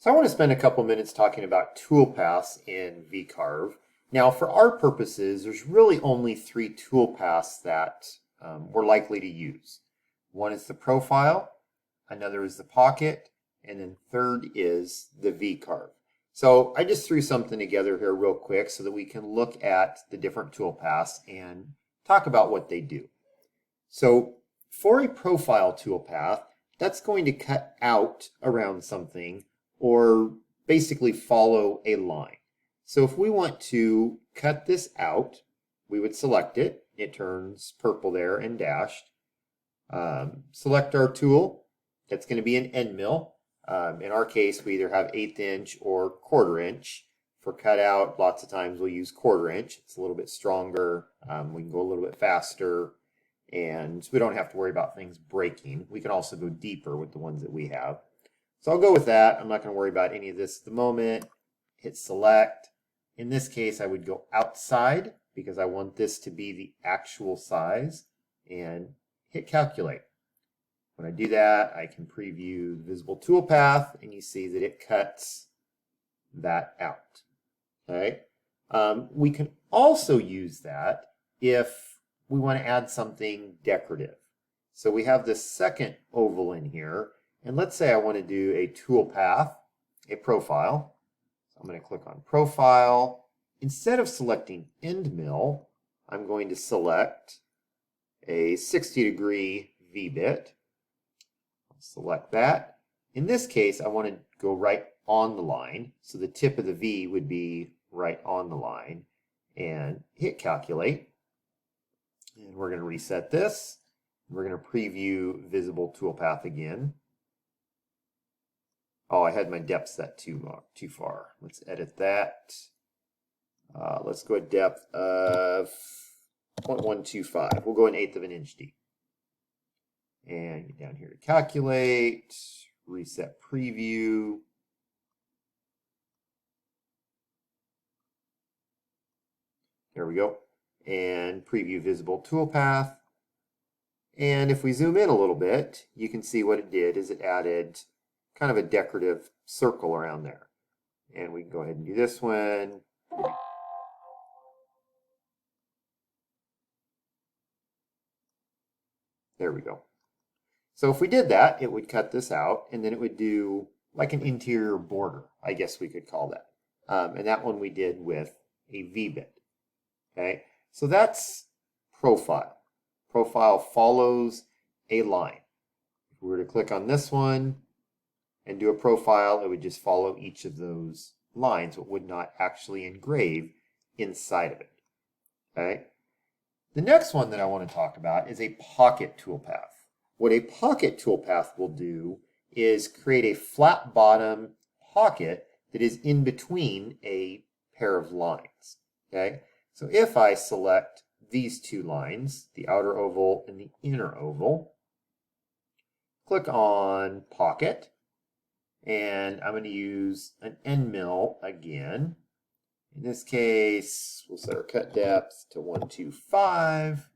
So I want to spend a couple minutes talking about toolpaths in VCarve. Now, for our purposes, there's really only three toolpaths that we're likely to use. One is the profile, another is the pocket, and then third is the VCarve. So I just threw something together here real quick so that we can look at the different toolpaths and talk about what they do. So for a profile toolpath, that's going to cut out around something or basically follow a line. So if we want to cut this out, we would select it. It turns purple there and dashed. Select our tool. That's going to be an end mill. In our case, we either have 1/8 inch or 1/4 inch. For cutout, lots of times we'll use 1/4 inch. It's a little bit stronger. We can go a little bit faster, and we don't have to worry about things breaking. We can also go deeper with the ones that we have. So I'll go with that. I'm not going to worry about any of this at the moment. Hit select. In this case, I would go outside because I want this to be the actual size, and hit calculate. When I do that, I can preview the visible toolpath, and you see that it cuts that out. Okay. We can also use that if we want to add something decorative. So we have this second oval in here, and let's say I want to do a toolpath, a profile. So I'm going to click on profile. Instead of selecting end mill, I'm going to select a 60-degree V-bit. Select that. In this case, I want to go right on the line. So the tip of the V would be right on the line. And hit calculate. And we're going to reset this. We're going to preview visible toolpath again. Oh, I had my depth set too far. Let's edit that. Let's go a depth of 0.125. We'll go 1/8 of an inch deep. And get down here to calculate, reset preview. There we go. And preview visible toolpath. And if we zoom in a little bit, you can see what it did is it added kind of a decorative circle around there. And we can go ahead and do this one. There we go. So if we did that, it would cut this out, and then it would do like an interior border, I guess we could call that. And that one we did with a V-bit. Okay, so that's profile. Profile follows a line. If we were to click on this one and do a profile, it would just follow each of those lines, but would not actually engrave inside of it. Okay. The next one that I want to talk about is a pocket toolpath. What a pocket toolpath will do is create a flat bottom pocket that is in between a pair of lines. Okay, so if I select these two lines, the outer oval and the inner oval, click on pocket, and I'm going to use an end mill again. In this case, we'll set our cut depth to 125.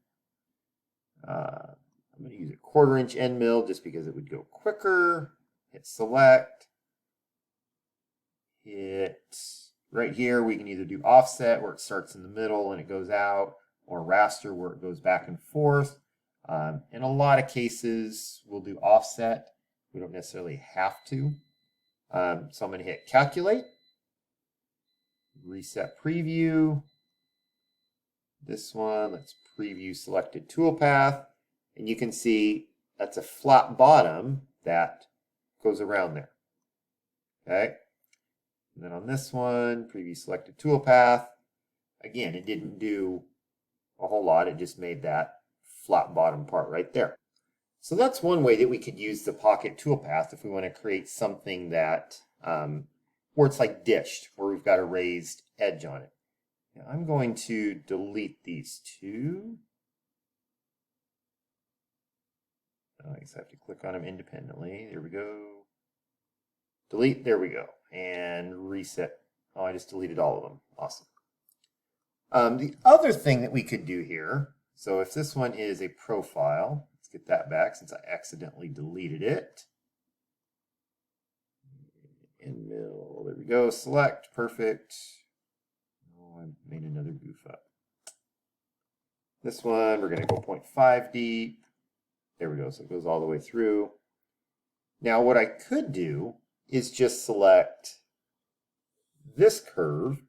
I'm going to use a 1/4 inch end mill just because it would go quicker. Hit select. Hit right here. We can either do offset where it starts in the middle and it goes out, or raster where it goes back and forth. In a lot of cases, we'll do offset. We don't necessarily have to. So I'm going to hit calculate. Reset preview. This one, let's preview selected toolpath. And you can see that's a flat bottom that goes around there. Okay. And then on this one, preview selected toolpath. Again, it didn't do a whole lot. It just made that flat bottom part right there. So that's one way that we could use the pocket toolpath if we want to create something that where it's like dished, where we've got a raised edge on it. Now I'm going to delete these two. I guess I have to click on them independently. There we go. Delete, there we go. And reset. Oh, I just deleted all of them. Awesome. The other thing that we could do here, so if this one is a profile, let's get that back since I accidentally deleted it. end mill. There we go. Select. Perfect. Oh, I made another goof up. This one, we're going to go 0.5 deep. There we go. So it goes all the way through. Now what I could do is just select this curve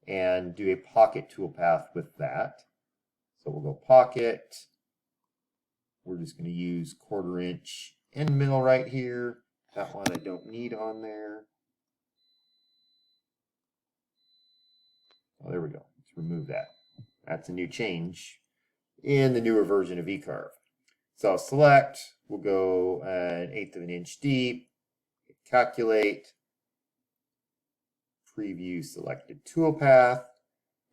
and do a pocket toolpath with that. So we'll go pocket. We're just going to use 1/4 inch end mill right here. That one I don't need on there. Oh, there we go. Let's remove that. That's a new change in the newer version of VCarve. So I'll select, we'll go 1/8 inch deep, hit calculate, preview selected toolpath,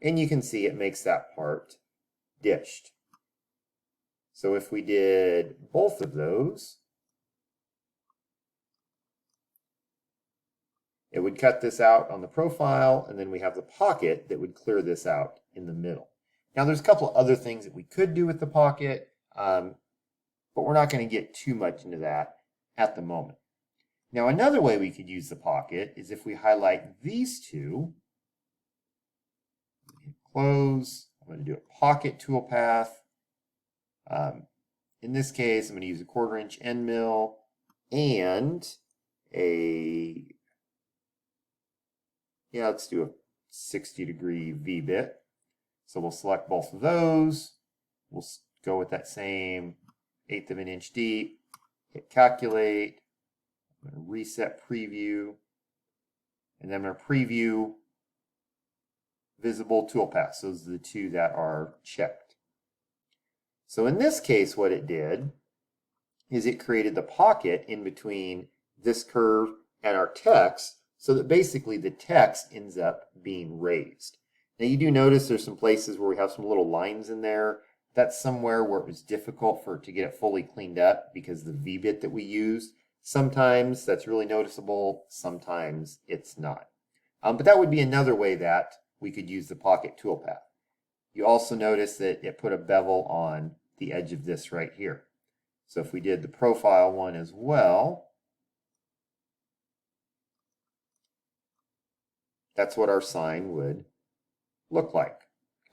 and you can see it makes that part dished. So if we did both of those, it would cut this out on the profile, and then we have the pocket that would clear this out in the middle. Now there's a couple other things that we could do with the pocket, but we're not going to get too much into that at the moment. Now another way we could use the pocket is if we highlight these two, hit close, I'm going to do a pocket toolpath. In this case, I'm going to use a 1/4 inch end mill and let's do a 60-degree V-bit. So we'll select both of those. We'll go with that same 1/8 inch deep, hit calculate. I'm going to reset preview, and then I'm going to preview visible toolpaths. Those are the two that are checked. So in this case, what it did is it created the pocket in between this curve and our text, so that basically the text ends up being raised. Now you do notice there's some places where we have some little lines in there. That's somewhere where it was difficult for it to get it fully cleaned up because the V-bit that we used. Sometimes that's really noticeable, sometimes it's not. But that would be another way that we could use the pocket toolpath. You also notice that it put a bevel on the edge of this right here. So if we did the profile one as well, that's what our sign would look like.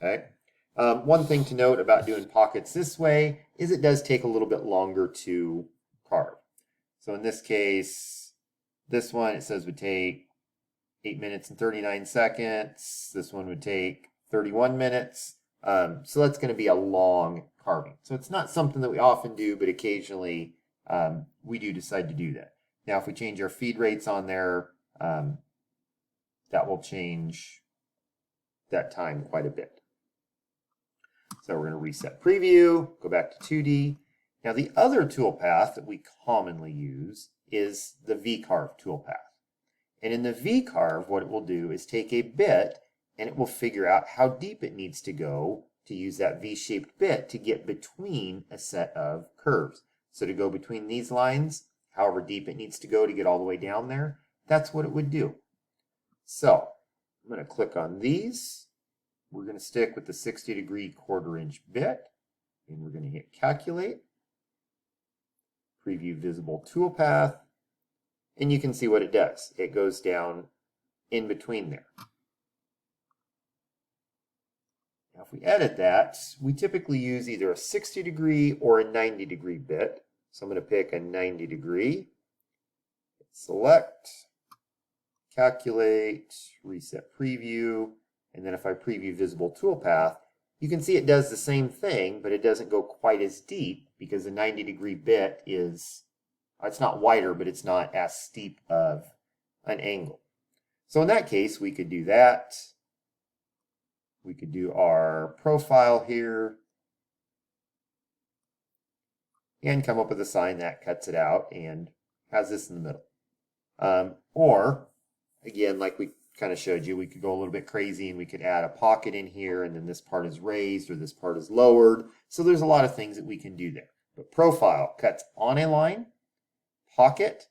Okay. One thing to note about doing pockets this way is it does take a little bit longer to carve. So in this case, this one it says would take 8 minutes and 39 seconds. This one would take 31 minutes. So that's going to be a long carving. So it's not something that we often do, but occasionally we do decide to do that. Now, if we change our feed rates on there, that will change that time quite a bit. So we're going to reset preview, go back to 2D. Now the other toolpath that we commonly use is the VCarve Toolpath. And in the VCarve, what it will do is take a bit and it will figure out how deep it needs to go to use that V-shaped bit to get between a set of curves. So to go between these lines, however deep it needs to go to get all the way down there, that's what it would do. So I'm going to click on these. We're going to stick with the 60-degree 1/4 inch bit, and we're going to hit calculate, preview visible toolpath, and you can see what it does. It goes down in between there. Now if we edit that, we typically use either a 60-degree or a 90-degree bit. So I'm going to pick a 90-degree, select, calculate, reset preview, and then if I preview visible toolpath, you can see it does the same thing, but it doesn't go quite as deep because the 90-degree bit is, it's not wider, but it's not as steep of an angle. So in that case, we could do that. We could do our profile here and come up with a sign that cuts it out and has this in the middle. Or, again, like we kind of showed you, we could go a little bit crazy and we could add a pocket in here and then this part is raised or this part is lowered. So there's a lot of things that we can do there. But profile cuts on a line, pocket,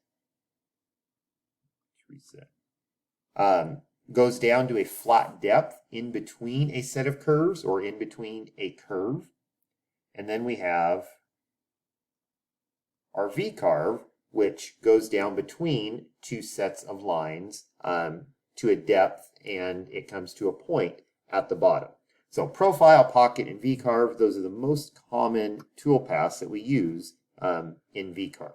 reset, goes down to a flat depth in between a set of curves or in between a curve. And then we have our VCarve, which goes down between two sets of lines to a depth, and it comes to a point at the bottom. So profile, pocket, and VCarve, those are the most common toolpaths that we use in VCarve.